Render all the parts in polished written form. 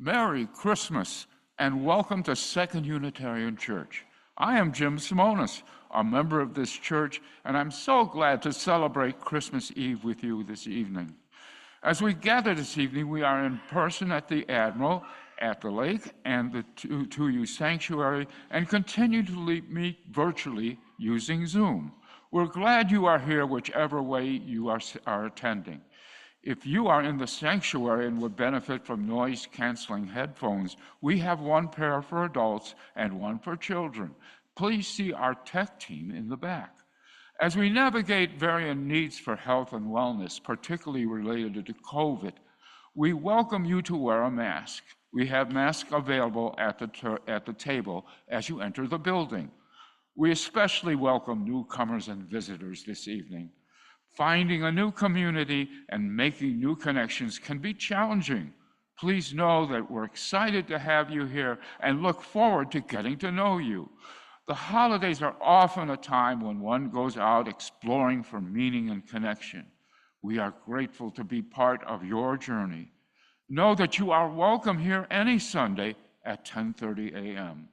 Merry Christmas and welcome to Second Unitarian Church. I am Jim Simonis, a member of this church, and I'm so glad to celebrate Christmas Eve with you this evening. As we gather this evening, we are in person at the Admiral, at the lake, and the 2U Sanctuary, and continue to meet virtually using Zoom. We're glad you are here whichever way you are attending. If you are in the sanctuary and would benefit from noise-canceling headphones, we have one pair for adults and one for children. Please see our tech team in the back. As we navigate varying needs for health and wellness, particularly related to COVID, we welcome you to wear a mask. We have masks available at the table as you enter the building. We especially welcome newcomers and visitors this evening. Finding a new community and making new connections can be challenging. Please know that we're excited to have you here and look forward to getting to know you. The holidays are often a time when one goes out exploring for meaning and connection. We are grateful to be part of your journey. Know that you are welcome here any Sunday at 10:30 a.m.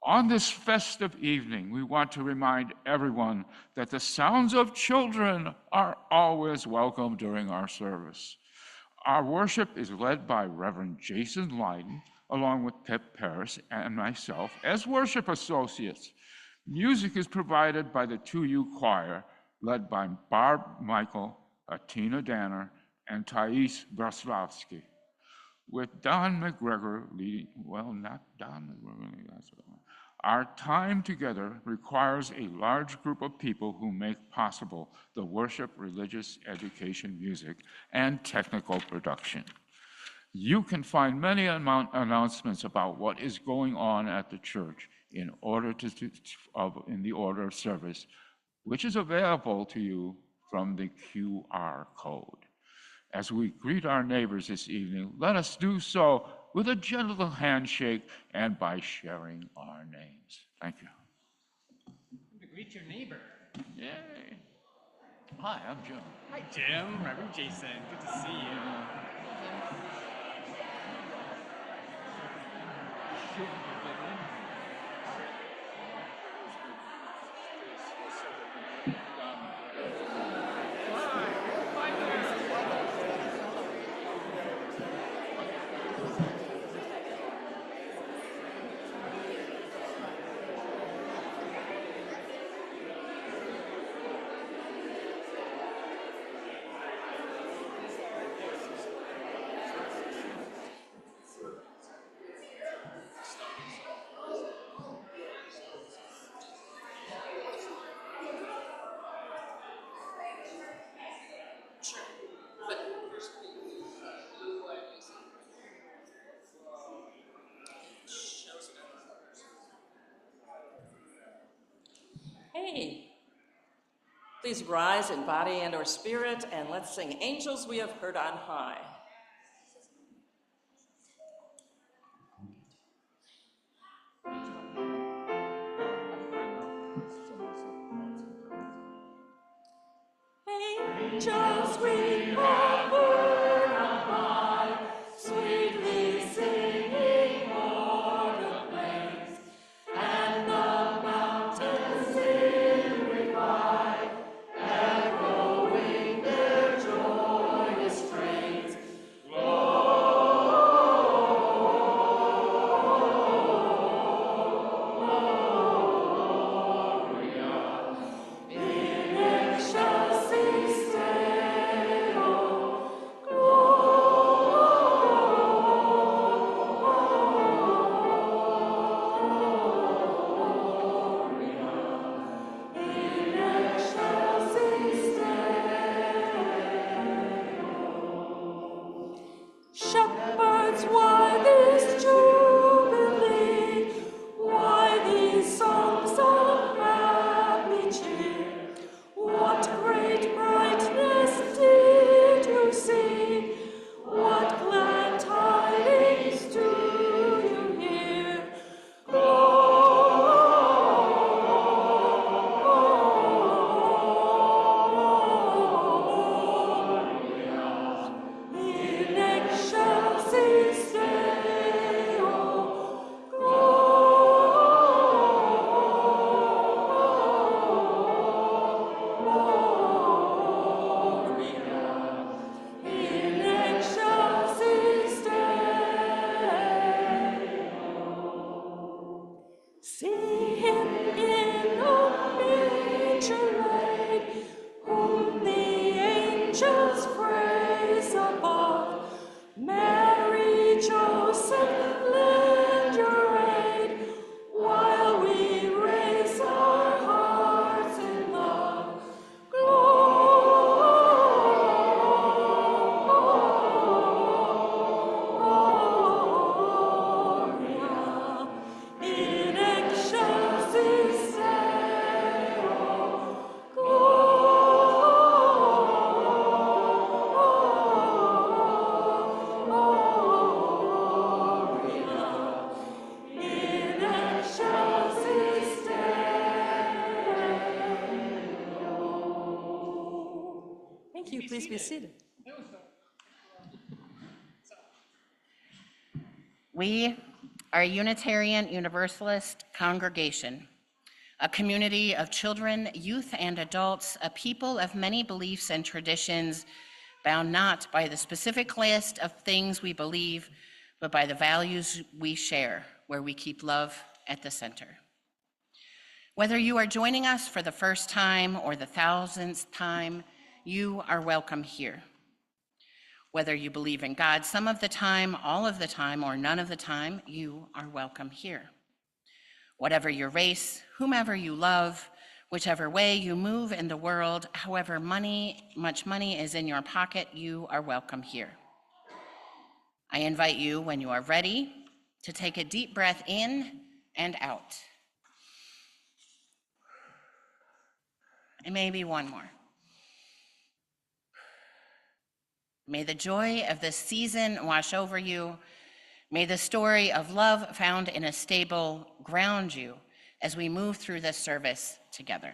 On this festive evening, we want to remind everyone that the sounds of children are always welcome during our service. Our worship is led by Reverend Jason Lydon, along with Pip Paris and myself as worship associates. Music is provided by the 2U Choir, led by Barb Michael, Tina Danner, and Thais Braslavsky, with Don McGregor leading, well, not Don McGregor, that's what our time together requires a large group of people who make possible the worship, religious education, music, and technical production. You can find many announcements about what is going on at the church in the order of service, which is available to you from the QR code. As we greet our neighbors this evening, let us do so with a gentle handshake and by sharing our names. Thank you. To greet your neighbor. Yay. Hi, I'm Jim. Hi, Jim. Reverend Jason. Good to see you. Hey, please rise in body and or spirit, and let's sing Angels We Have Heard on High. Angels we have heard on high, sweetly singing o'er the plains, and the mountains in reply, echoing their joyous strains. Gloria in excelsis Deo. See him in a manger laid, whom the angels praise above. Mary, Joseph, lend your aid, while we raise our hearts in love. Gloria in excelsis Deo. Gloria in excelsis Deo. Thank you. Please be seated. We are a Unitarian Universalist congregation, a community of children, youth, and adults, a people of many beliefs and traditions, bound not by the specific list of things we believe, but by the values we share, where we keep love at the center. Whether you are joining us for the first time or the 1000th time, you are welcome here. Whether you believe in God some of the time, all of the time, or none of the time, you are welcome here. Whatever your race, whomever you love, whichever way you move in the world, however much money is in your pocket, you are welcome here. I invite you, when you are ready, to take a deep breath in and out. And maybe one more. May the joy of this season wash over you. May the story of love found in a stable ground you as we move through this service together.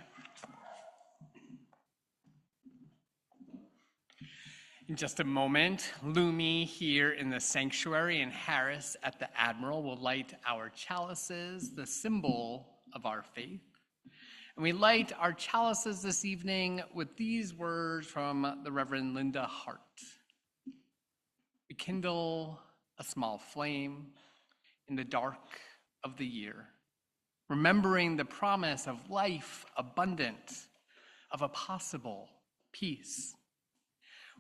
In just a moment, Lumi here in the sanctuary and Harris at the Admiral will light our chalices, the symbol of our faith. And we light our chalices this evening with these words from the Reverend Linda Hart. We kindle a small flame in the dark of the year, remembering the promise of life abundant, of a possible peace.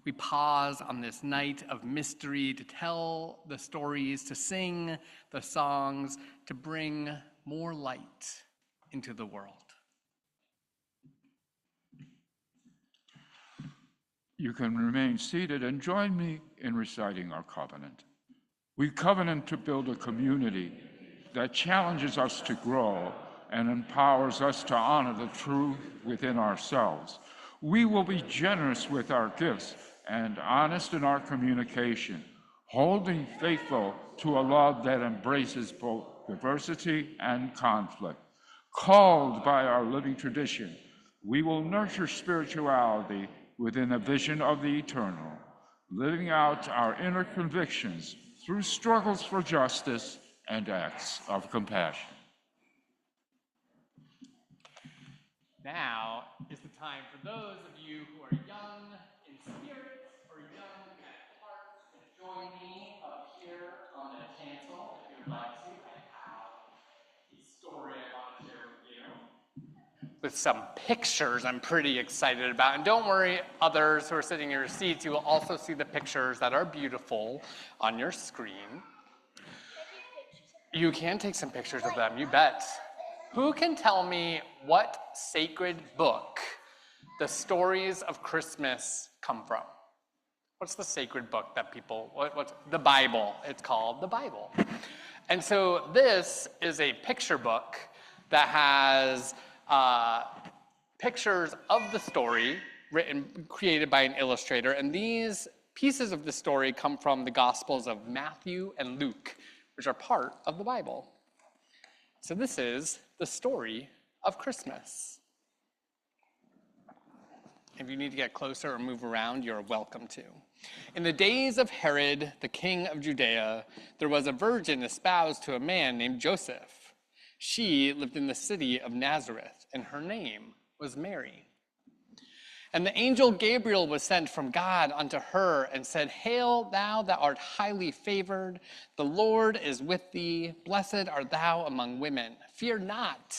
We pause on this night of mystery to tell the stories, to sing the songs, to bring more light into the world. You can remain seated and join me in reciting our covenant. We covenant to build a community that challenges us to grow and empowers us to honor the truth within ourselves. We will be generous with our gifts and honest in our communication, holding faithful to a love that embraces both diversity and conflict. Called by our living tradition, we will nurture spirituality within a vision of the eternal, living out our inner convictions through struggles for justice and acts of compassion. Now is the time for those of you who are young in spirit or young at heart to join me up here on the chancel if you would like to. I have a story I want to share with you, with some pictures I'm pretty excited about. And don't worry, others who are sitting in your seats, you will also see the pictures that are beautiful on your screen. You can take some pictures of them, you bet. Who can tell me what sacred book the stories of Christmas come from? What's the sacred book that people, what's the Bible? It's called the Bible. And so this is a picture book that has pictures of the story created by an illustrator. And these pieces of the story come from the Gospels of Matthew and Luke, which are part of the Bible. So this is the story of Christmas. If you need to get closer or move around, you're welcome to. In the days of Herod, the king of Judea, there was a virgin espoused to a man named Joseph. She lived in the city of Nazareth, and her name was Mary. And the angel Gabriel was sent from God unto her and said, Hail, thou that art highly favored, the Lord is with thee. Blessed art thou among women. Fear not,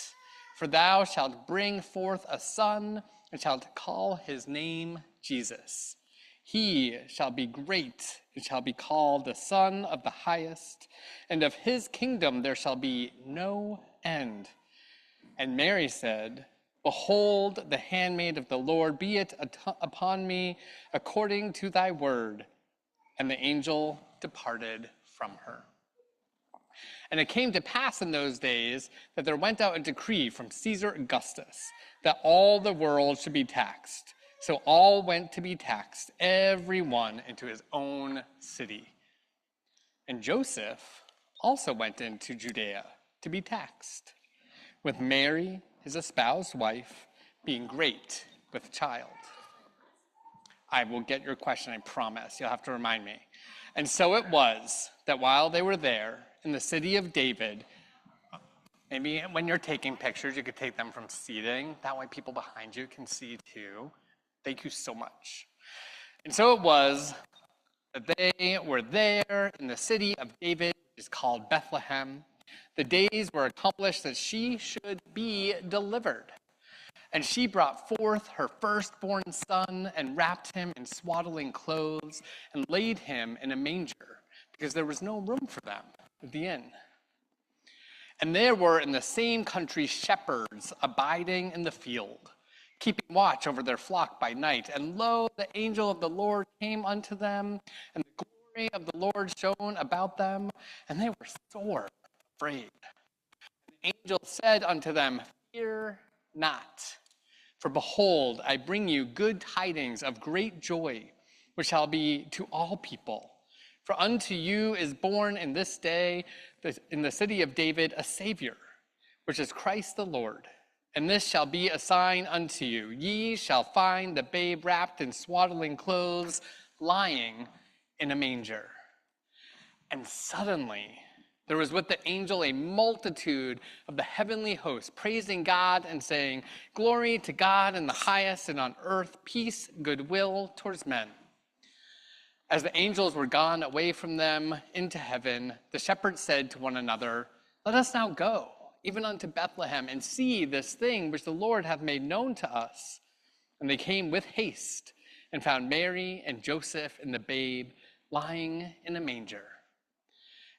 for thou shalt bring forth a son, and shalt call his name Jesus. He shall be great, and shall be called the Son of the Highest, and of his kingdom there shall be no end. And Mary said, Behold, the handmaid of the Lord, be it upon me according to thy word. And the angel departed from her. And it came to pass in those days that there went out a decree from Caesar Augustus that all the world should be taxed. So all went to be taxed, every one into his own city. And Joseph also went into Judea to be taxed, with Mary, his espoused wife, being great with child. I will get your question, I promise. You'll have to remind me. And so it was that while they were there in the city of David, maybe when you're taking pictures, you could take them from seating. That way people behind you can see too. Thank you so much. And so it was that they were there in the city of David, which is called Bethlehem. The days were accomplished that she should be delivered. And she brought forth her firstborn son and wrapped him in swaddling clothes and laid him in a manger because there was no room for them at the inn. And there were in the same country shepherds abiding in the field, keeping watch over their flock by night. And lo, the angel of the Lord came unto them, and the glory of the Lord shone about them, and they were sore afraid. The angel said unto them, Fear not, for behold, I bring you good tidings of great joy, which shall be to all people. For unto you is born in this day in the city of David a Savior, which is Christ the Lord. And this shall be a sign unto you. Ye shall find the babe wrapped in swaddling clothes, lying in a manger. And suddenly there was with the angel a multitude of the heavenly host, praising God and saying, Glory to God in the highest, and on earth peace, goodwill towards men. As the angels were gone away from them into heaven, the shepherds said to one another, Let us now go, even unto Bethlehem, and see this thing which the Lord hath made known to us. And they came with haste, and found Mary and Joseph and the babe lying in a manger.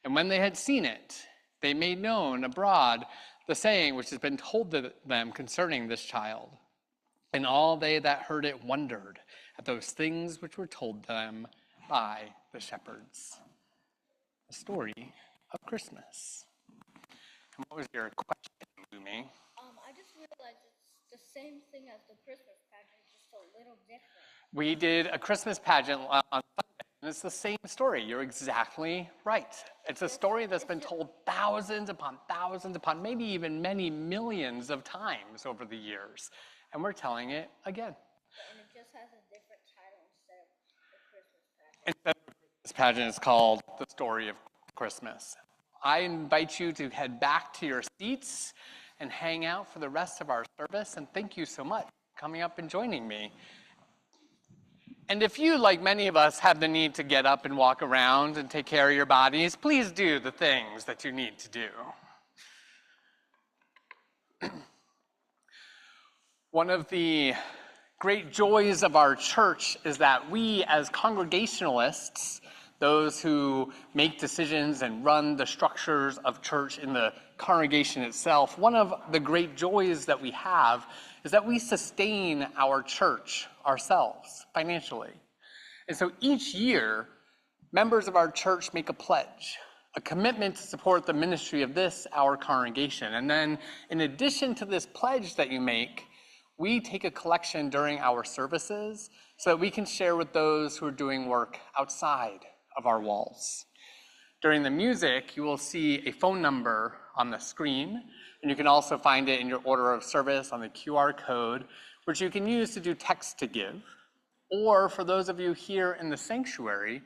And when they had seen it, they made known abroad the saying which has been told to them concerning this child. And all they that heard it wondered at those things which were told them by the shepherds. The story of Christmas. And what was your question, Lumi? I just realized it's the same thing as the Christmas pageant, just a little different. We did a Christmas pageant on Sunday, and it's the same story. You're exactly right. It's a story that's been told thousands upon maybe even many millions of times over the years. And we're telling it again. And it just has a different title instead of the Christmas pageant. Instead of the Christmas pageant, it's called The Story of Christmas. I invite you to head back to your seats and hang out for the rest of our service. And thank you so much for coming up and joining me. And if you, like many of us, have the need to get up and walk around and take care of your bodies, please do the things that you need to do. One of the great joys of our church is that we, as Congregationalists, those who make decisions and run the structures of church in the congregation itself, one of the great joys that we have is that we sustain our church ourselves financially. And so each year, members of our church make a pledge, a commitment to support the ministry of this, our congregation. And then in addition to this pledge that you make, we take a collection during our services so that we can share with those who are doing work outside of our walls. During the music, you will see a phone number on the screen, and you can also find it in your order of service on the QR code, which you can use to do text to give. Or for those of you here in the sanctuary,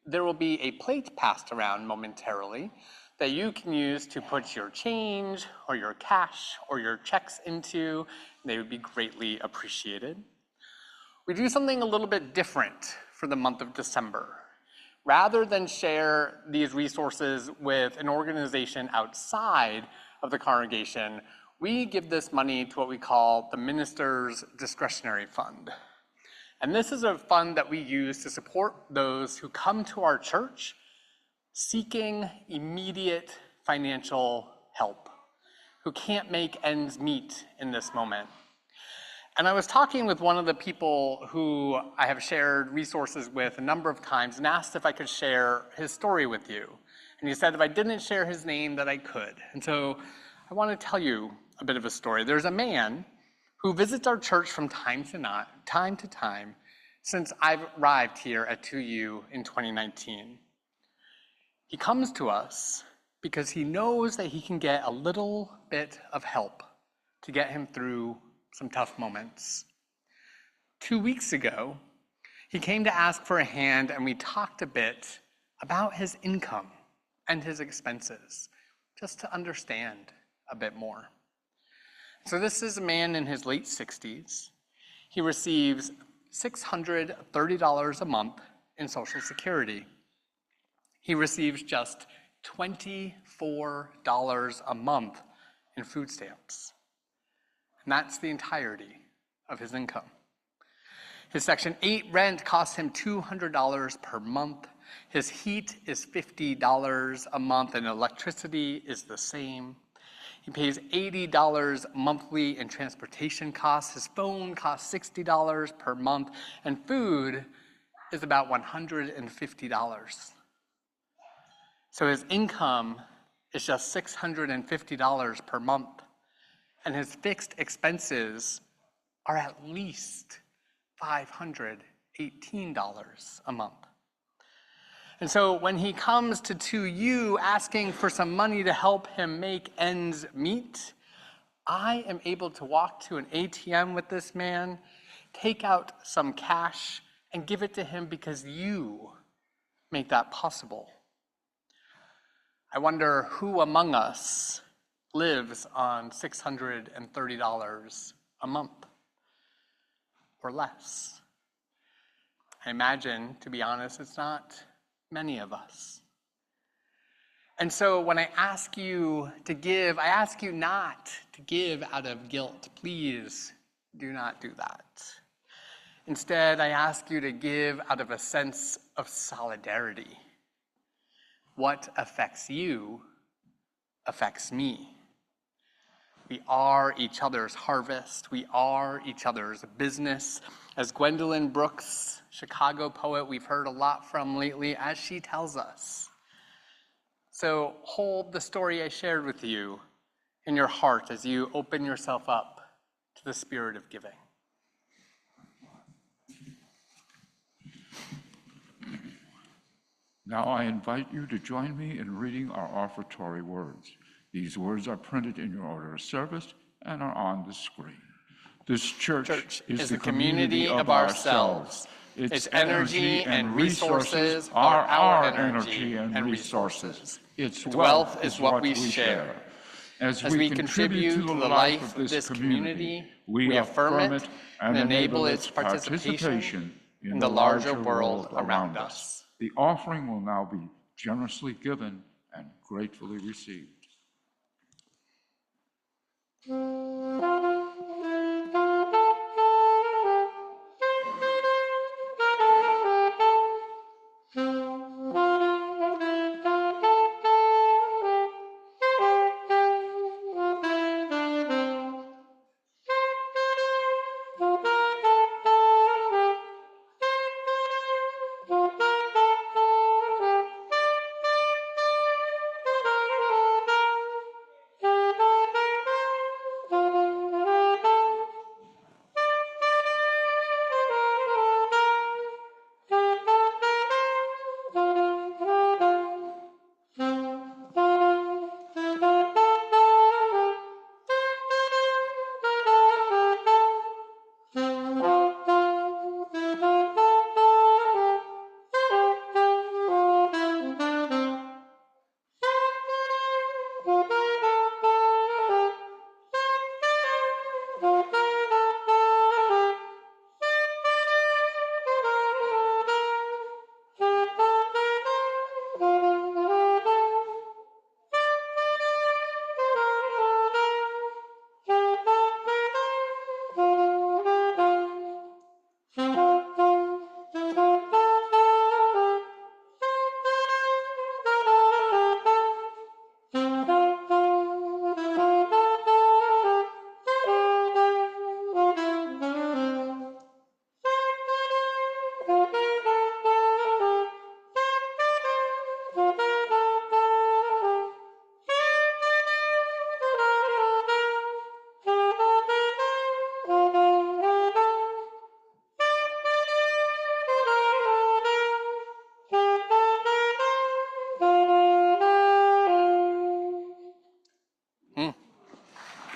there will be a plate passed around momentarily that you can use to put your change or your cash or your checks into. They would be greatly appreciated. we do something a little bit different for the month of December. Rather than share these resources with an organization outside of the congregation, we give this money to what we call the Minister's Discretionary Fund. And this is a fund that we use to support those who come to our church seeking immediate financial help, who can't make ends meet in this moment. And I was talking with one of the people who I have shared resources with a number of times and asked if I could share his story with you. And he said if I didn't share his name that I could. And so I want to tell you a bit of a story. There's a man who visits our church from time to time since I've arrived here at 2U in 2019. He comes to us because he knows that he can get a little bit of help to get him through some tough moments. 2 weeks ago, he came to ask for a hand, and we talked a bit about his income and his expenses, just to understand a bit more. So this is a man in his late 60s. He receives $630 a month in Social Security. He receives just $24 a month in food stamps. And that's the entirety of his income. His Section 8 rent costs him $200 per month. His heat is $50 a month, and electricity is the same. He pays $80 monthly in transportation costs. His phone costs $60 per month, and food is about $150. So his income is just $650 per month. And his fixed expenses are at least $518 a month. And so when he comes to 2U asking for some money to help him make ends meet, I am able to walk to an ATM with this man, take out some cash, and give it to him because you make that possible. I wonder who among us lives on $630 a month or less. I imagine, to be honest, it's not many of us. And so when I ask you to give, I ask you not to give out of guilt. Please do not do that. Instead, I ask you to give out of a sense of solidarity. What affects you affects me. We are each other's harvest. We are each other's business. As Gwendolyn Brooks, Chicago poet we've heard a lot from lately, as she tells us. So hold the story I shared with you in your heart as you open yourself up to the spirit of giving. Now I invite you to join me in reading our offertory words. These words are printed in your order of service and are on the screen. This church is the community of ourselves. Its energy and resources are our energy and resources. Its wealth is what we share. As we contribute to the life of this community, we affirm it and enable its participation in the larger world around us. The offering will now be generously given and gratefully received.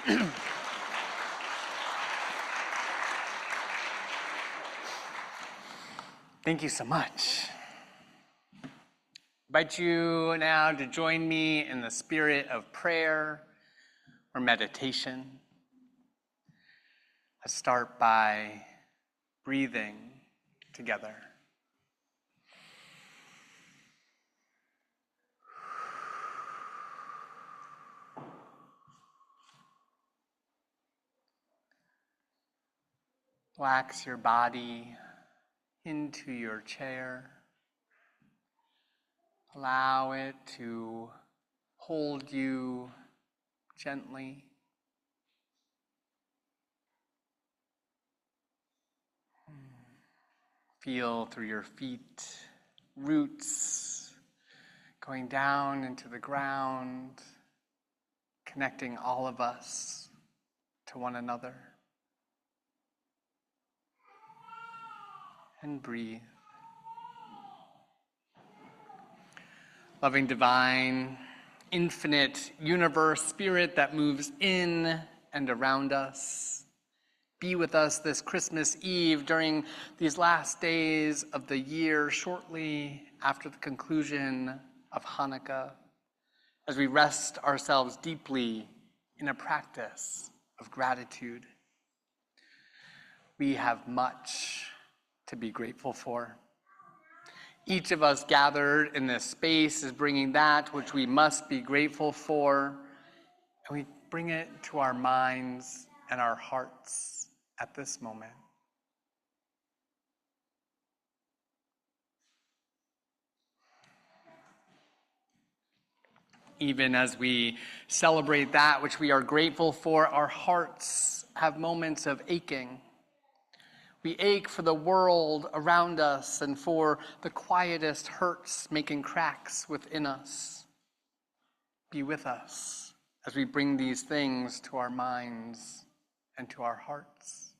Thank you so much. I invite you now to join me in the spirit of prayer or meditation. Let's start by breathing together. Relax your body into your chair. Allow it to hold you gently. Feel through your feet, roots going down into the ground, connecting all of us to one another. And breathe. Loving divine, infinite universe, spirit that moves in and around us, be with us this Christmas Eve during these last days of the year, shortly after the conclusion of Hanukkah, as we rest ourselves deeply in a practice of gratitude. We have much to be grateful for. Each of us gathered in this space is bringing that which we must be grateful for, and we bring it to our minds and our hearts at this moment. Even as we celebrate that which we are grateful for, our hearts have moments of aching. We ache for the world around us and for the quietest hurts making cracks within us. Be with us as we bring these things to our minds and to our hearts.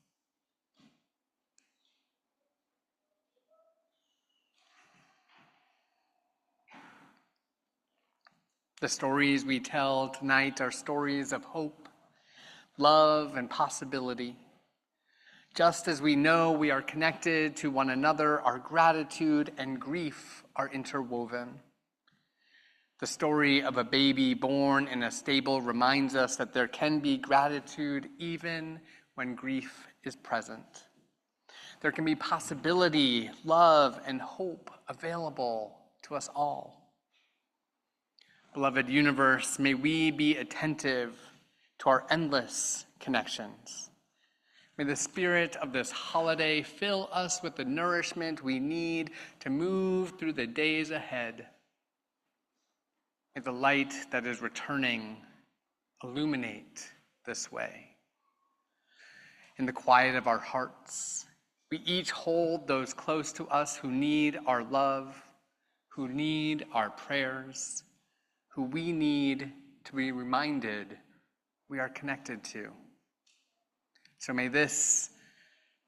The stories we tell tonight are stories of hope, love, and possibility. Just as we know we are connected to one another, our gratitude and grief are interwoven. The story of a baby born in a stable reminds us that there can be gratitude even when grief is present. There can be possibility, love, and hope available to us all. Beloved universe, may we be attentive to our endless connections. May the spirit of this holiday fill us with the nourishment we need to move through the days ahead. May the light that is returning illuminate this way. In the quiet of our hearts, we each hold those close to us who need our love, who need our prayers, who we need to be reminded we are connected to. So may this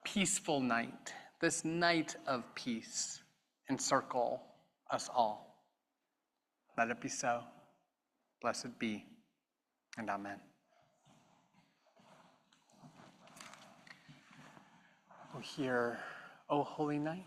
peaceful night, this night of peace, encircle us all. Let it be so. Blessed be, and amen. We'll hear, O Holy Night.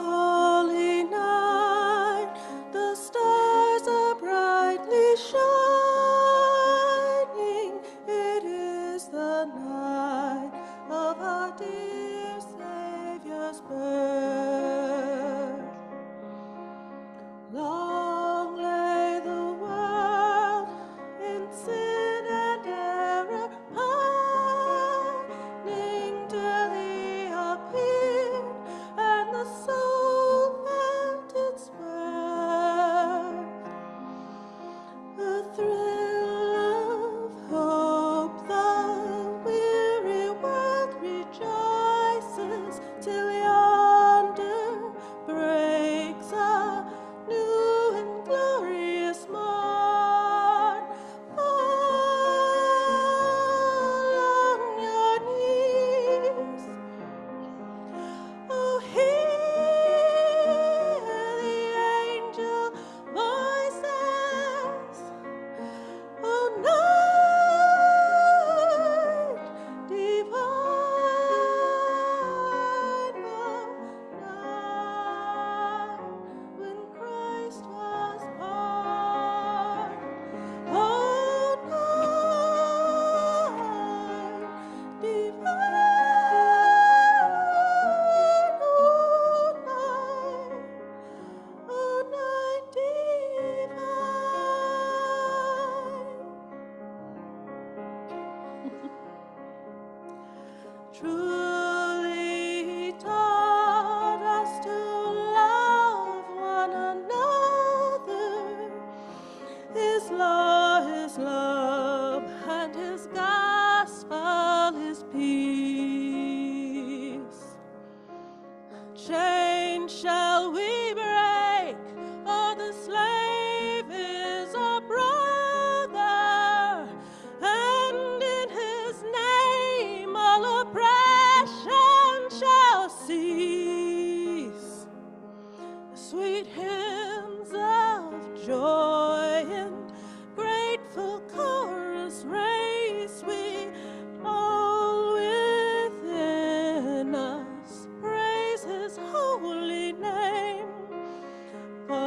Holy night, the stars are brightly shining. It is the night of our dear Savior's birth. Long lay the world in sin truly He taught us to love one another. His law is love, and His gospel is peace. Chains shall we break, for the slave is a brother, and in His name all oppression shall cease. Sweet hymns of joy and grateful chorus raise we, all within us praise His holy name. Fall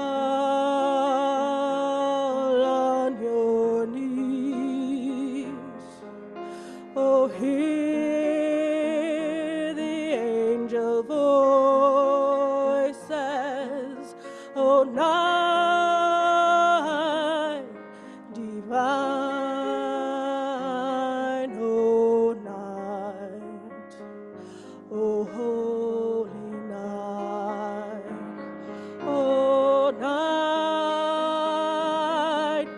on your knees. Oh, hear the angel voices. Oh, night divine, oh, night, oh, holy night, oh, night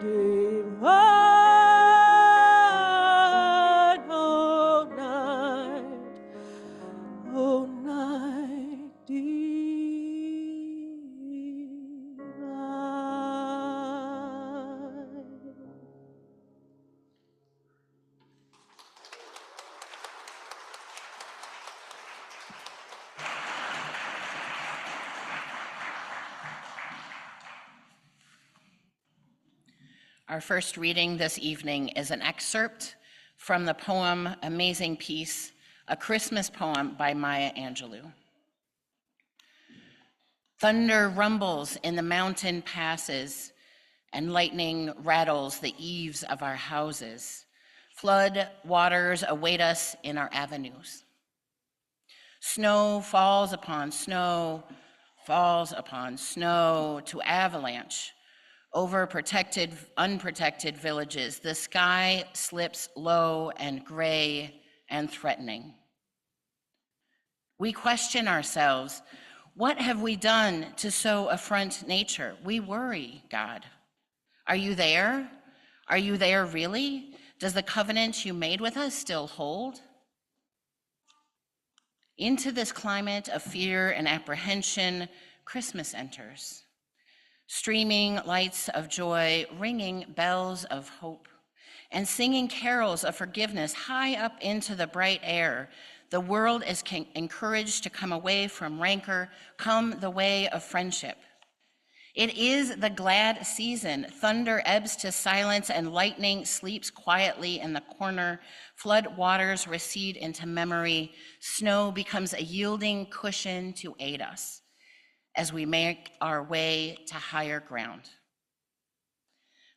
divine, oh, night, oh, night divine. Our first reading this evening is an excerpt from the poem Amazing Peace, a Christmas poem by Maya Angelou. Thunder rumbles in the mountain passes, and lightning rattles the eaves of our houses. Flood waters await us in our avenues. Snow falls upon snow, falls upon snow to avalanche over unprotected villages. The sky slips low and gray and threatening. We question ourselves, what have we done to so affront nature? We worry, God. Are you there? Are you there really? Does the covenant you made with us still hold? Into this climate of fear and apprehension, Christmas enters. Streaming lights of joy, ringing bells of hope, and singing carols of forgiveness high up into the bright air. The world is encouraged to come away from rancor, come the way of friendship. It is the glad season. Thunder ebbs to silence and lightning sleeps quietly in the corner. Flood waters recede into memory. Snow becomes a yielding cushion to aid us as we make our way to higher ground.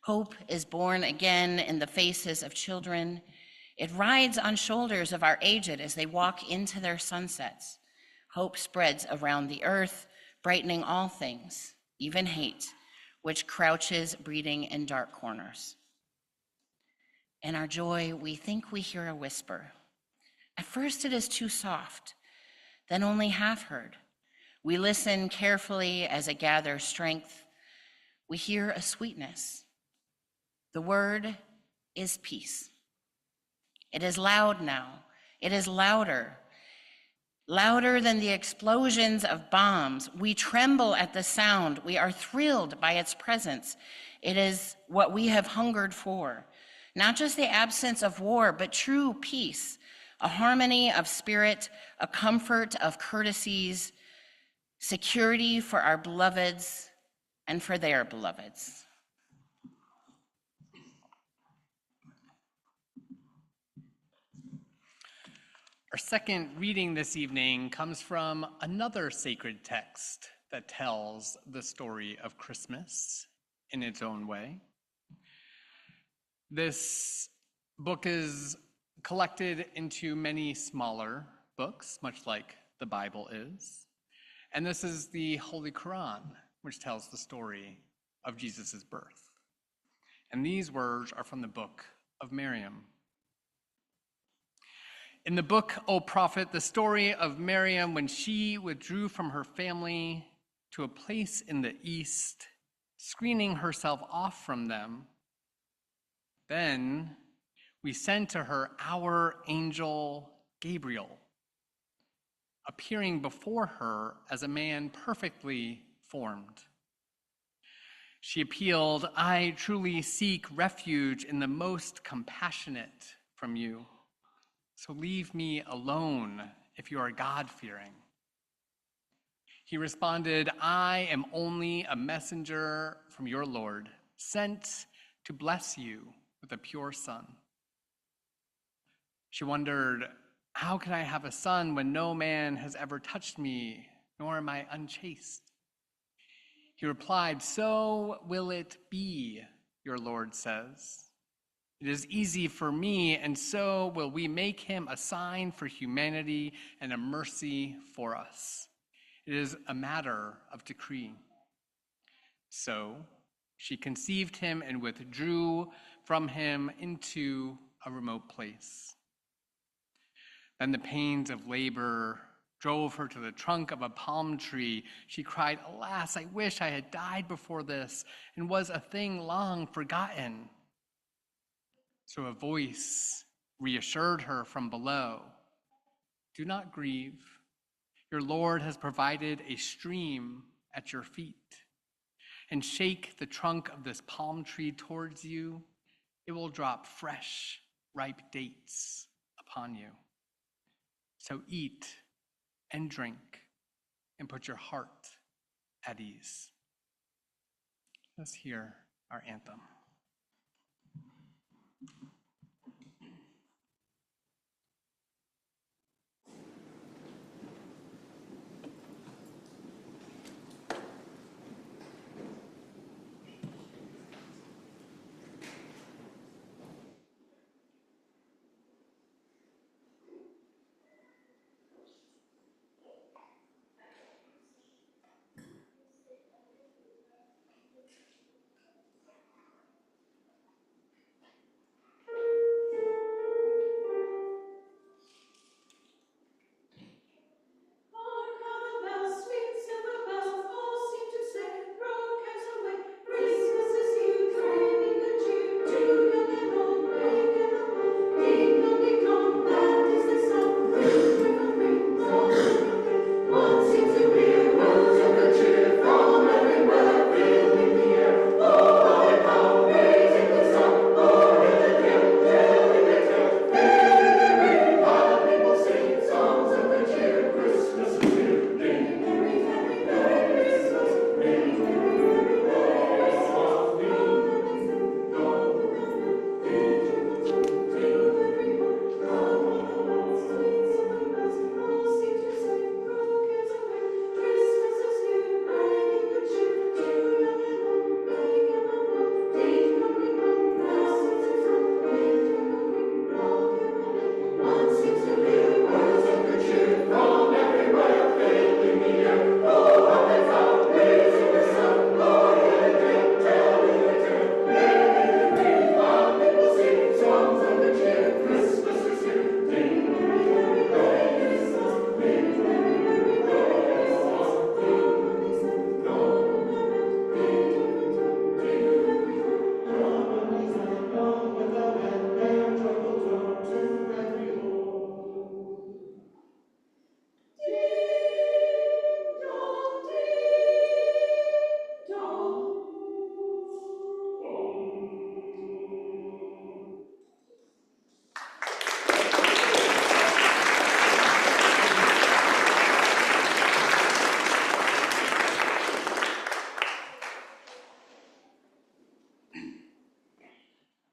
Hope is born again in the faces of children. It rides on shoulders of our aged as they walk into their sunsets. Hope spreads around the earth, brightening all things, even hate, which crouches breeding in dark corners. In our joy, we think we hear a whisper. At first it is too soft, then only half heard. We listen carefully as it gathers strength. We hear a sweetness. The word is peace. It is loud now. It is louder than the explosions of bombs. We tremble at the sound. We are thrilled by its presence. It is what we have hungered for. Not just the absence of war, but true peace, a harmony of spirit, a comfort of courtesies, security for our beloveds and for their beloveds. Our second reading this evening comes from another sacred text that tells the story of Christmas in its own way. This book is collected into many smaller books, much like the Bible is. And this is the Holy Quran, which tells the story of Jesus' birth. And these words are from the book of Miriam. In the book, O Prophet, the story of Miriam when she withdrew from her family to a place in the east, screening herself off from them. Then we sent to her our angel Gabriel, appearing before her as a man perfectly formed. She appealed, I truly seek refuge in the most compassionate from you. So leave me alone if you are God-fearing. He responded, I am only a messenger from your Lord, sent to bless you with a pure son. She wondered, how can I have a son when no man has ever touched me, nor am I unchaste? He replied, so will it be, your Lord says. It is easy for me, and so will we make him a sign for humanity and a mercy for us. It is a matter of decree. So she conceived him and withdrew from him into a remote place. Then the pains of labor drove her to the trunk of a palm tree. She cried, alas, I wish I had died before this and was a thing long forgotten. So a voice reassured her from below, do not grieve. Your Lord has provided a stream at your feet. And shake the trunk of this palm tree towards you. It will drop fresh, ripe dates upon you. So eat and drink and put your heart at ease. Let's hear our anthem.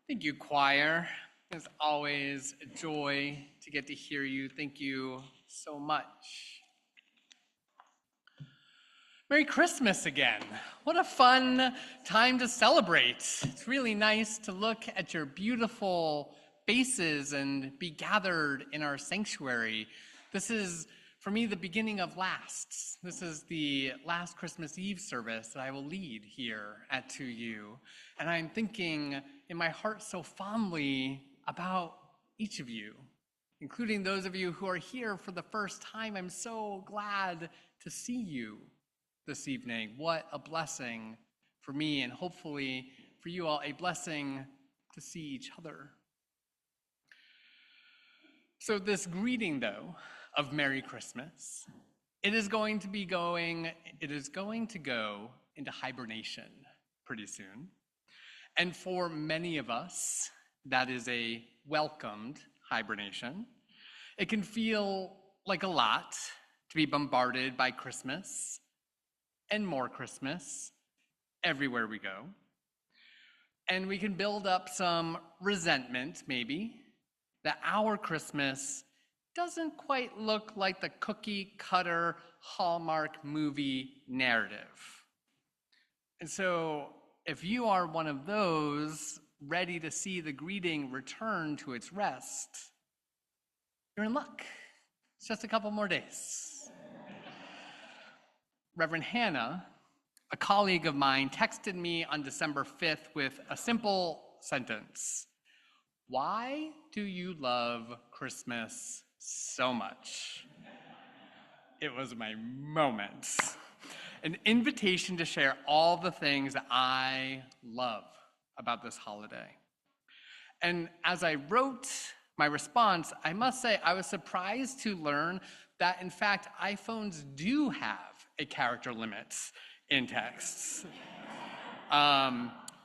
Thank you, choir. It's always a joy to get to hear you. Thank you so much. Merry Christmas again. What a fun time to celebrate. It's really nice to look at your beautiful faces and be gathered in our sanctuary. This is, for me, the beginning of lasts. This is the last Christmas Eve service that I will lead here at 2U. And I'm thinking in my heart so fondly about each of you, including those of you who are here for the first time. I'm so glad to see you this evening. What a blessing for me, and hopefully for you all, a blessing to see each other. So this greeting, though, of Merry Christmas, it is going to go into hibernation pretty soon. And for many of us, that is a welcomed hibernation. It can feel like a lot to be bombarded by Christmas and more Christmas everywhere we go. And we can build up some resentment, maybe, that our Christmas doesn't quite look like the cookie cutter Hallmark movie narrative. And so if you are one of those ready to see the greeting return to its rest, you're in luck. It's just a couple more days. Reverend Hannah, a colleague of mine, texted me on December 5th with a simple sentence. Why do you love Christmas so much? It was my moment. An invitation to share all the things that I love about this holiday. And as I wrote my response, I must say I was surprised to learn that, in fact, iPhones do have a character limit in texts.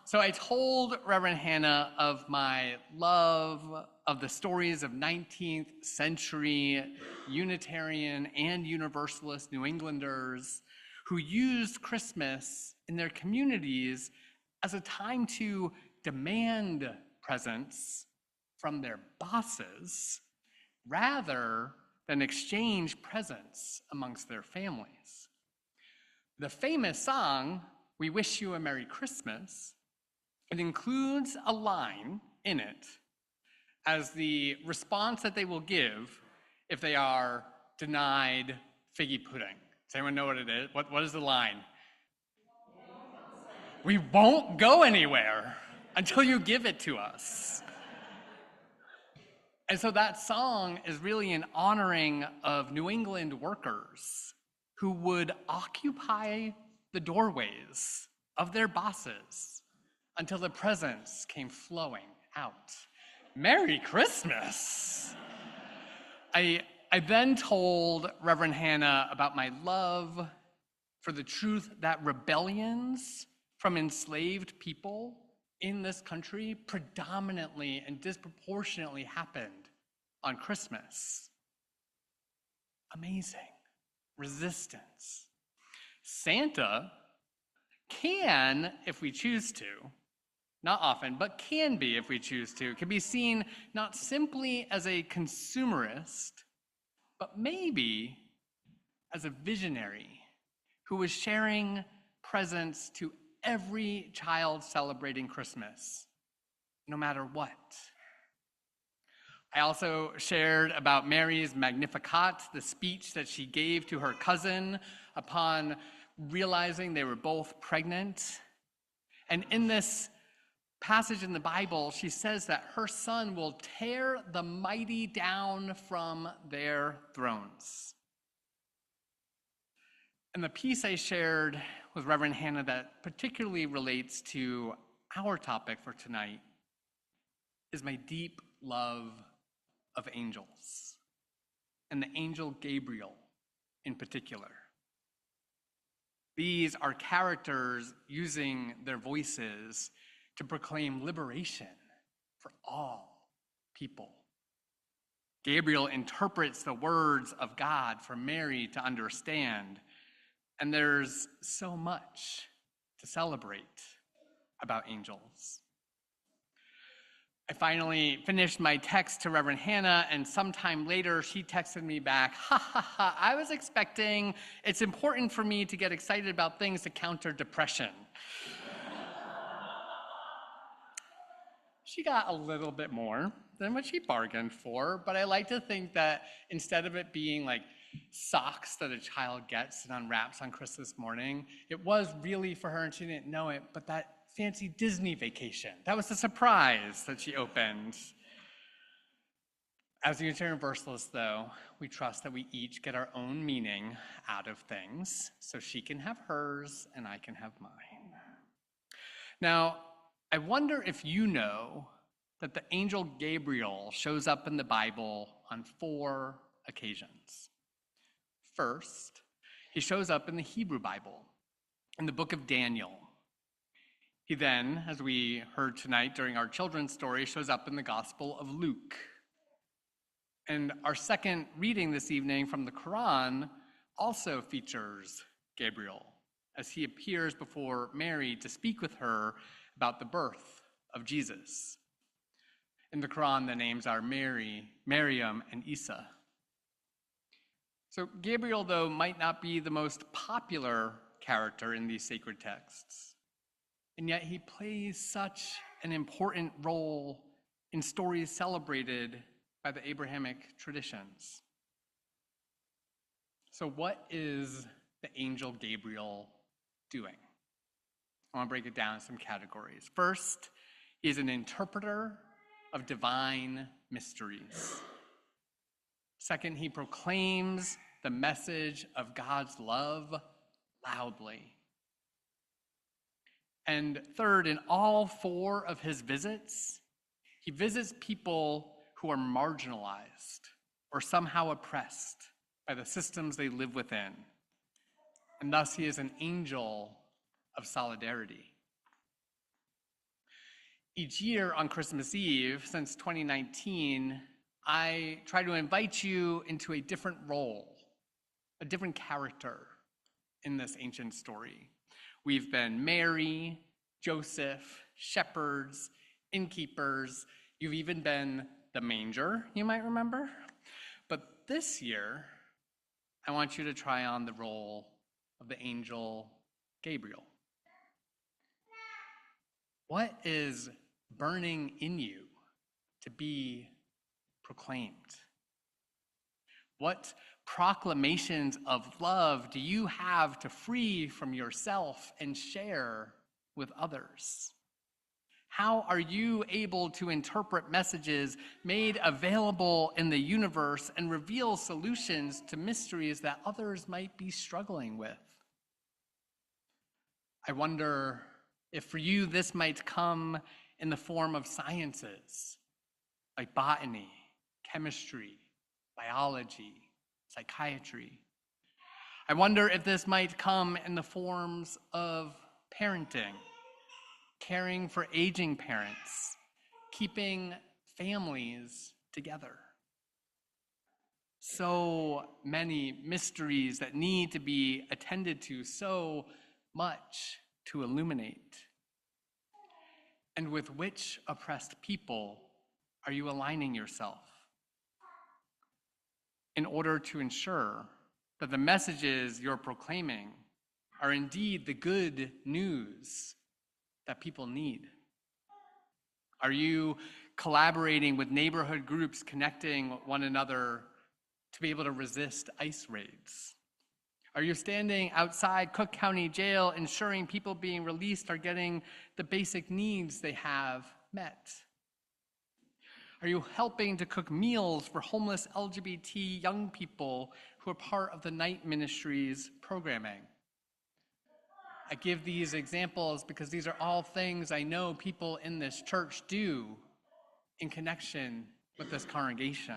So I told Reverend Hannah of my love of the stories of 19th century Unitarian and Universalist New Englanders who used Christmas in their communities as a time to demand presents from their bosses rather than exchange presents amongst their families. The famous song, "We Wish You a Merry Christmas," it includes a line in it as the response that they will give if they are denied figgy pudding. Does anyone know what it is? What is the line? We won't go anywhere until you give it to us. And so that song is really an honoring of New England workers who would occupy the doorways of their bosses until the presents came flowing out. Merry Christmas! I then told Reverend Hannah about my love for the truth that rebellions from enslaved people in this country predominantly and disproportionately happened on Christmas. Amazing. Resistance. Santa can, if we choose to, not often, but can be if we choose to, can be seen not simply as a consumerist, but maybe as a visionary who was sharing presents to every child celebrating Christmas, no matter what. I also shared about Mary's Magnificat, the speech that she gave to her cousin upon realizing they were both pregnant. And in this passage in the Bible, she says that her son will tear the mighty down from their thrones. And the piece I shared with Reverend Hannah that particularly relates to our topic for tonight is my deep love of angels, and the angel Gabriel in particular. These are characters using their voices to proclaim liberation for all people. Gabriel interprets the words of God for Mary to understand, and there's so much to celebrate about angels. I finally finished my text to Reverend Hannah, and sometime later she texted me back, "Ha ha ha, I was expecting it's important for me to get excited about things to counter depression." She got a little bit more than what she bargained for, but I like to think that instead of it being like socks that a child gets and unwraps on Christmas morning, it was really for her, and she didn't know it, but that fancy Disney vacation. That was the surprise that she opened. As Unitarian Universalists, though, we trust that we each get our own meaning out of things, so she can have hers and I can have mine. Now, I wonder if you know that the angel Gabriel shows up in the Bible on 4 occasions. First, he shows up in the Hebrew Bible, in the book of Daniel. He then, as we heard tonight during our children's story, shows up in the Gospel of Luke. And our second reading this evening from the Quran also features Gabriel, as he appears before Mary to speak with her about the birth of Jesus. In the Quran, the names are Mary, Maryam, and Isa. So Gabriel, though, might not be the most popular character in these sacred texts, and yet he plays such an important role in stories celebrated by the Abrahamic traditions. So what is the angel Gabriel doing? I want to break it down in some categories. First, he is an interpreter of divine mysteries. Second, he proclaims the message of God's love loudly. And third, in all 4 of his visits, he visits people who are marginalized or somehow oppressed by the systems they live within. And thus he is an angel of solidarity. Each year on Christmas Eve, since 2019, I try to invite you into a different role, a different character in this ancient story. We've been Mary, Joseph, shepherds, innkeepers. You've even been the manger, you might remember. But this year, I want you to try on the role of the angel Gabriel. What is burning in you to be proclaimed? What proclamations of love do you have to free from yourself and share with others? How are you able to interpret messages made available in the universe and reveal solutions to mysteries that others might be struggling with? I wonder if for you this might come in the form of sciences like botany, chemistry, biology, psychiatry. I wonder if this might come in the forms of parenting, caring for aging parents, keeping families together. So many mysteries that need to be attended to, so much to illuminate. And with which oppressed people are you aligning yourself in order to ensure that the messages you're proclaiming are indeed the good news that people need? Are you collaborating with neighborhood groups, connecting one another to be able to resist ICE raids? Are you standing outside Cook County Jail ensuring people being released are getting the basic needs they have met? Are you helping to cook meals for homeless LGBT young people who are part of the Night Ministries programming? I give these examples because these are all things I know people in this church do in connection with this congregation.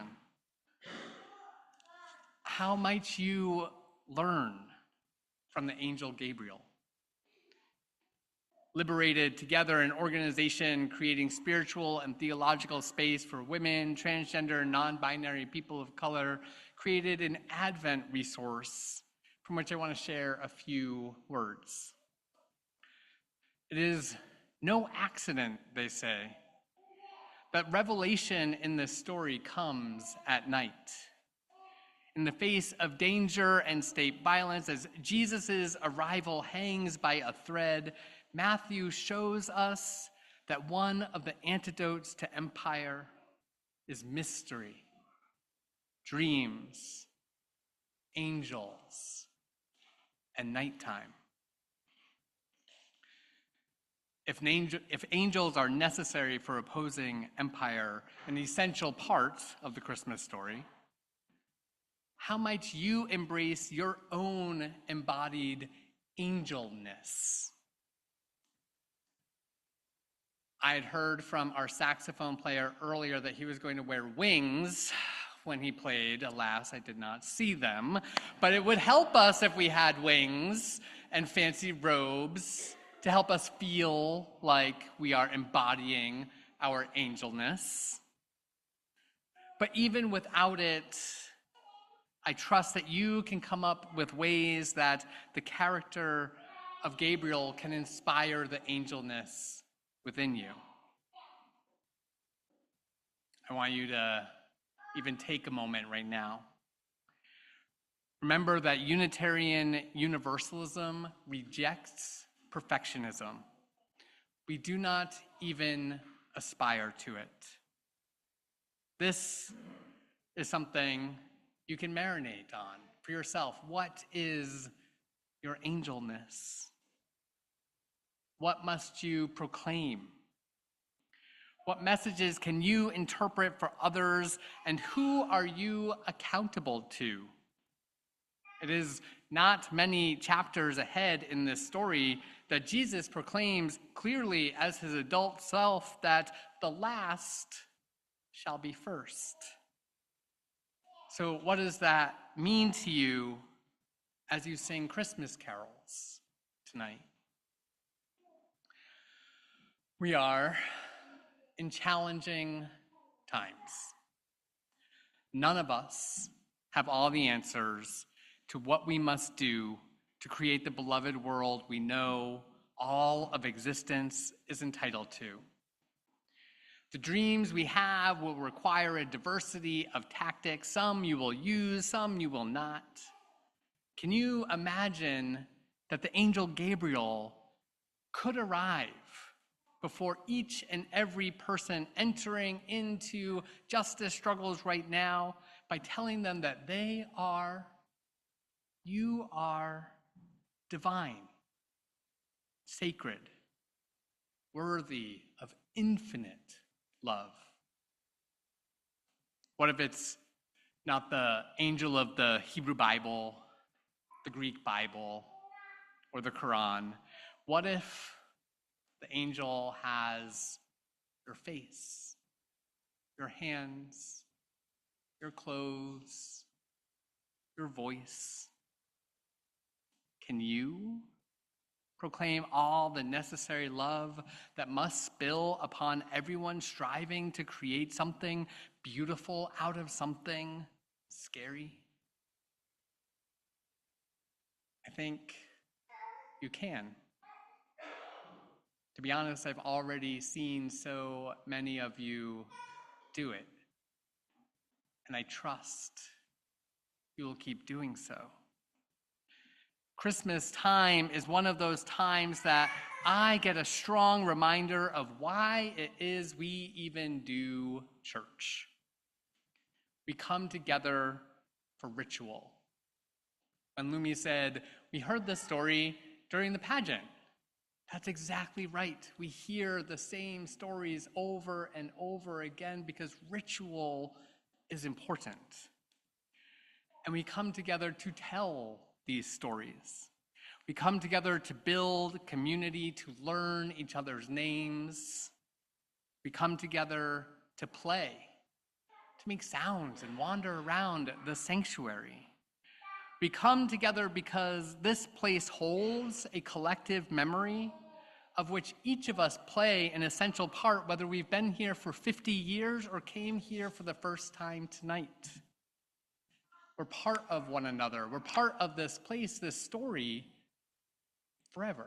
How might you learn from the angel Gabriel? Liberated together, an organization creating spiritual and theological space for women, transgender, non-binary people of color, created an Advent resource from which I want to share a few words. It is no accident, they say, that revelation in this story comes at night. In the face of danger and state violence, as Jesus' arrival hangs by a thread, Matthew shows us that one of the antidotes to empire is mystery, dreams, angels, and nighttime. If angels are necessary for opposing empire, an essential part of the Christmas story, how might you embrace your own embodied angelness? I had heard from our saxophone player earlier that he was going to wear wings when he played. Alas, I did not see them. But it would help us if we had wings and fancy robes to help us feel like we are embodying our angelness. But even without it, I trust that you can come up with ways that the character of Gabriel can inspire the angelness within you. I want you to even take a moment right now. Remember that Unitarian Universalism rejects perfectionism. We do not even aspire to it. This is something you can marinate on for yourself. What is your angelness? What must you proclaim? What messages can you interpret for others, and who are you accountable to? It is not many chapters ahead in this story that Jesus proclaims clearly as his adult self that the last shall be first. So what does that mean to you as you sing Christmas carols tonight? We are in challenging times. None of us have all the answers to what we must do to create the beloved world we know all of existence is entitled to. The dreams we have will require a diversity of tactics. Some you will use, some you will not. Can you imagine that the angel Gabriel could arrive before each and every person entering into justice struggles right now by telling them that you are divine, sacred, worthy of infinite love? What if it's not the angel of the Hebrew Bible, the Greek Bible, or the Quran? What if the angel has your face, your hands, your clothes, your voice? Can you proclaim all the necessary love that must spill upon everyone striving to create something beautiful out of something scary? I think you can. To be honest, I've already seen so many of you do it, and I trust you will keep doing so. Christmas time is one of those times that I get a strong reminder of why it is we even do church. We come together for ritual. When Lumi said, we heard this story during the pageant, that's exactly right. We hear the same stories over and over again because ritual is important. And we come together to tell these stories. We come together to build community, to learn each other's names. We come together to play, to make sounds and wander around the sanctuary. We come together because this place holds a collective memory of which each of us play an essential part, whether we've been here for 50 years or came here for the first time tonight. We're part of one another. We're part of this place, this story, forever.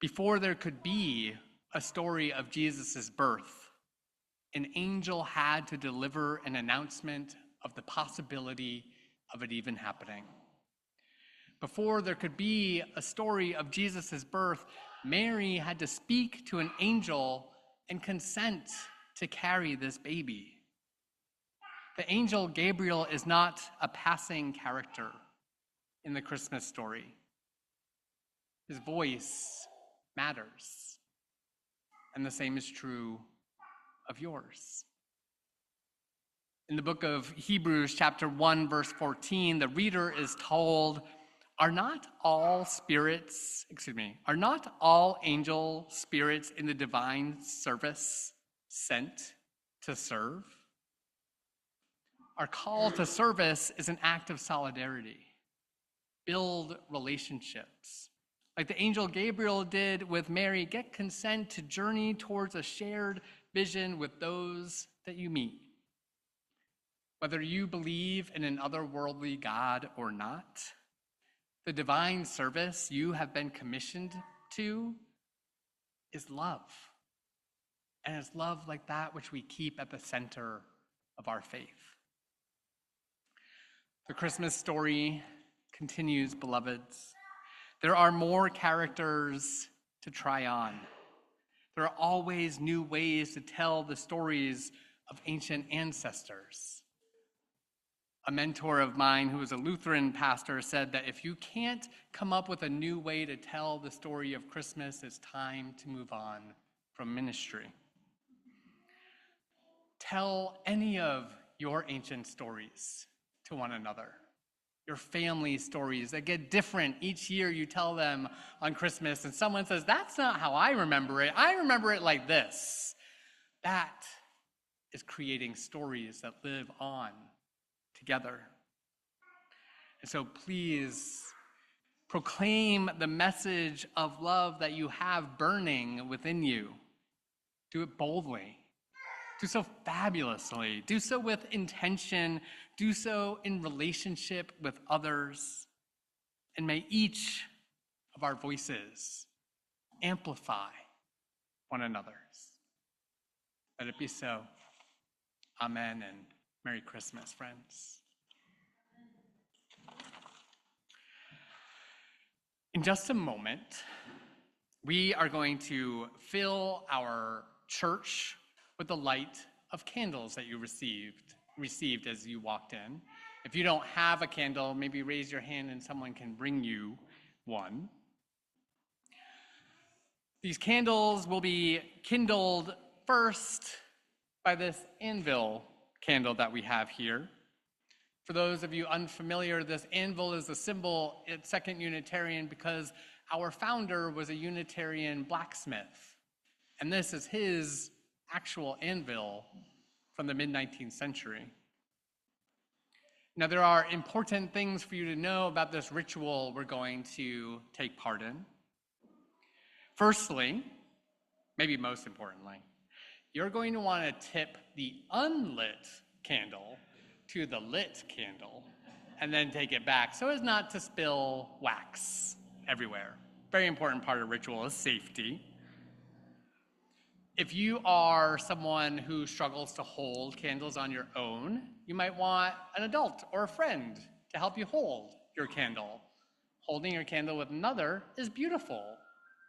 Before there could be a story of Jesus' birth, an angel had to deliver an announcement of the possibility of it even happening. Before there could be a story of Jesus' birth, Mary had to speak to an angel and consent to carry this baby. The angel Gabriel is not a passing character in the Christmas story. His voice matters. And the same is true of yours. In the book of Hebrews, chapter 1, verse 14, the reader is told, are not all angel spirits in the divine service sent to serve? Our call to service is an act of solidarity. Build relationships. Like the angel Gabriel did with Mary, get consent to journey towards a shared vision with those that you meet. Whether you believe in an otherworldly God or not, the divine service you have been commissioned to is love. And it's love like that which we keep at the center of our faith. The Christmas story continues, beloveds. There are more characters to try on. There are always new ways to tell the stories of ancient ancestors. A mentor of mine who was a Lutheran pastor said that if you can't come up with a new way to tell the story of Christmas, it's time to move on from ministry. Tell any of your ancient stories to one another. Your family stories that get different each year. You tell them on Christmas and someone says, that's not how I remember it. I remember it like this. That is creating stories that live on together. And so please proclaim the message of love that you have burning within you. Do it boldly. Do so fabulously. Do so with intention. Do so in relationship with others. And may each of our voices amplify one another's. Let it be so. Amen, and Merry Christmas, friends. In just a moment, we are going to fill our church with the light of candles that you received as you walked in. If you don't have a candle, maybe raise your hand and someone can bring you one. These candles will be kindled first by this anvil candle that we have here. For those of you unfamiliar, this anvil is a symbol at Second Unitarian because our founder was a Unitarian blacksmith. And this is his actual anvil from the mid-19th century. Now, there are important things for you to know about this ritual we're going to take part in. Firstly, maybe most importantly, you're going to want to tip the unlit candle to the lit candle and then take it back so as not to spill wax everywhere. Very important part of ritual is safety. If you are someone who struggles to hold candles on your own, you might want an adult or a friend to help you hold your candle. Holding your candle with another is beautiful,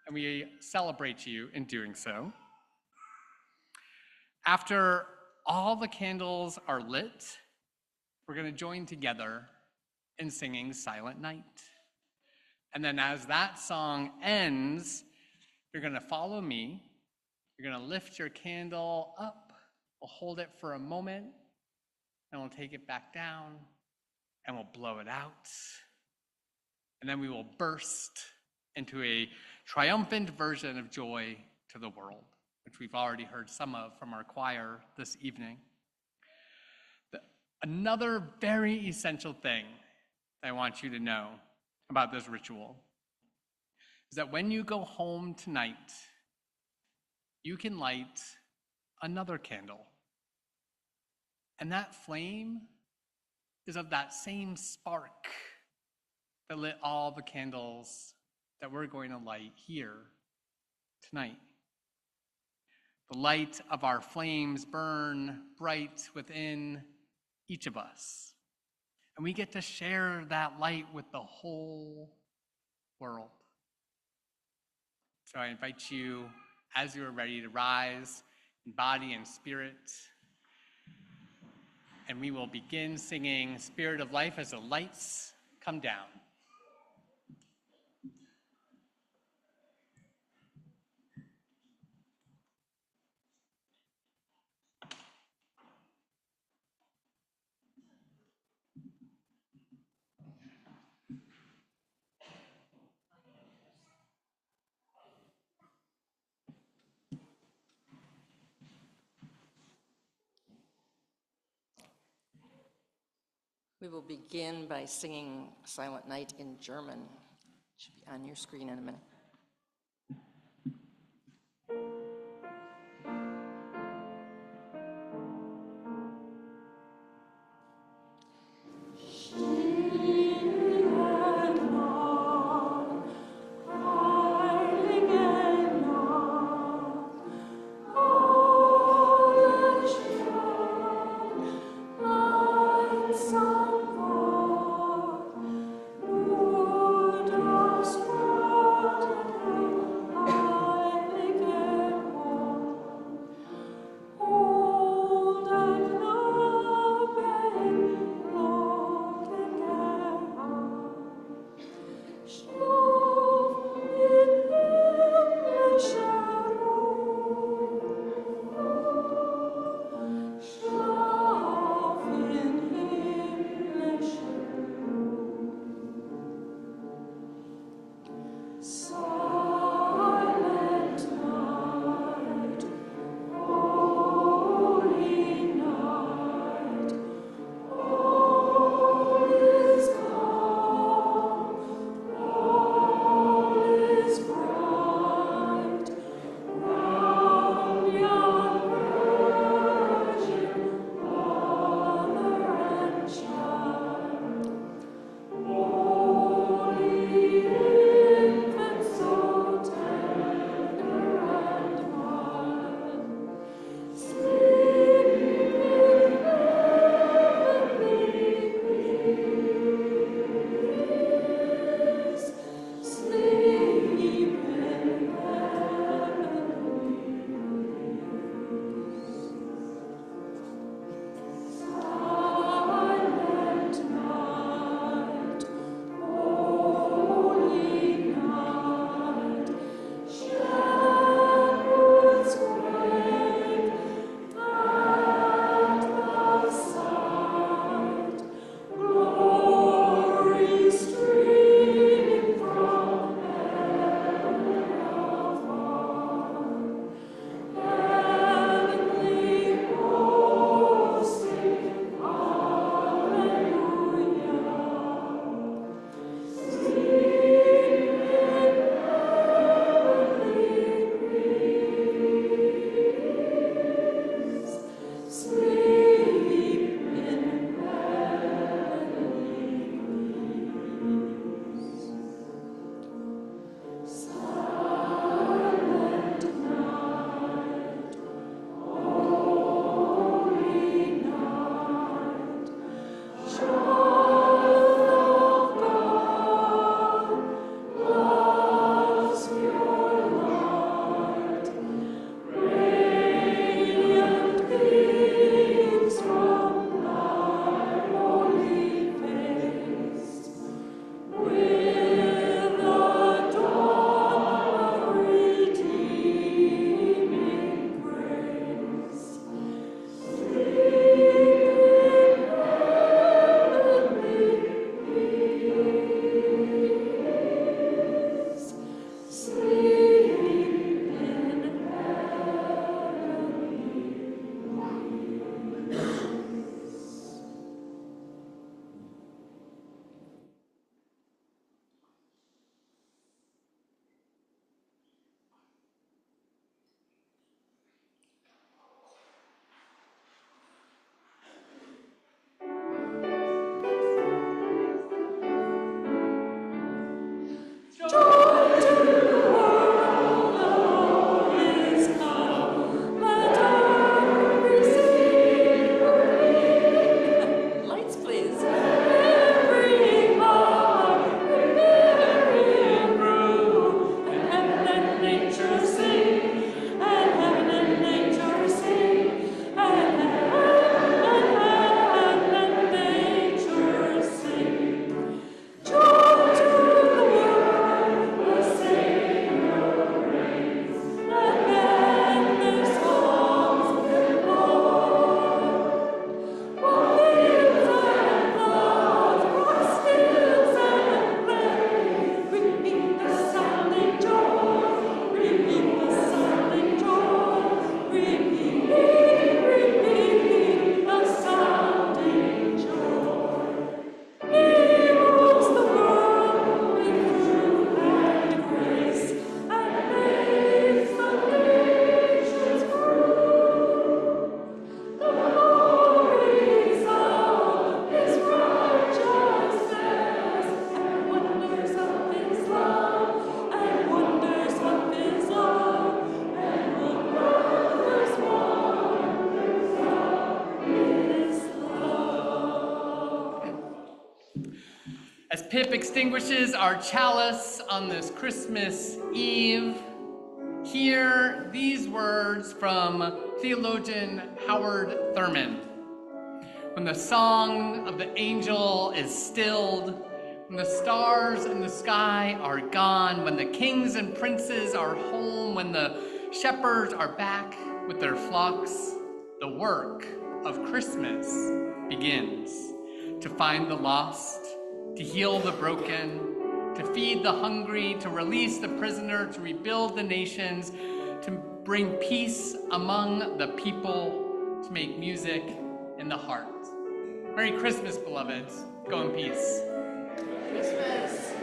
and we celebrate you in doing so. After all the candles are lit, we're going to join together in singing Silent Night. And then as that song ends, you're going to follow me. You're going to lift your candle up. We'll hold it for a moment, and we'll take it back down, and we'll blow it out. And then we will burst into a triumphant version of Joy to the World, which we've already heard some of from our choir this evening. Another very essential thing I want you to know about this ritual is that when you go home tonight, you can light another candle. And that flame is of that same spark that lit all the candles that we're going to light here tonight. The light of our flames burn bright within each of us. And we get to share that light with the whole world. So I invite you, as you are ready, to rise in body and spirit. And we will begin singing Spirit of Life as the lights come down. We will begin by singing Silent Night in German. It should be on your screen in a minute. Lord, As Pip extinguishes our chalice on this Christmas Eve, hear these words from theologian Howard Thurman. When the song of the angel is stilled, when the stars in the sky are gone, when the kings and princes are home, when the shepherds are back with their flocks, the work of Christmas begins. To find the lost, to heal the broken, to feed the hungry, to release the prisoner, to rebuild the nations, to bring peace among the people, to make music in the heart. Merry Christmas, beloveds. Go in peace. Christmas.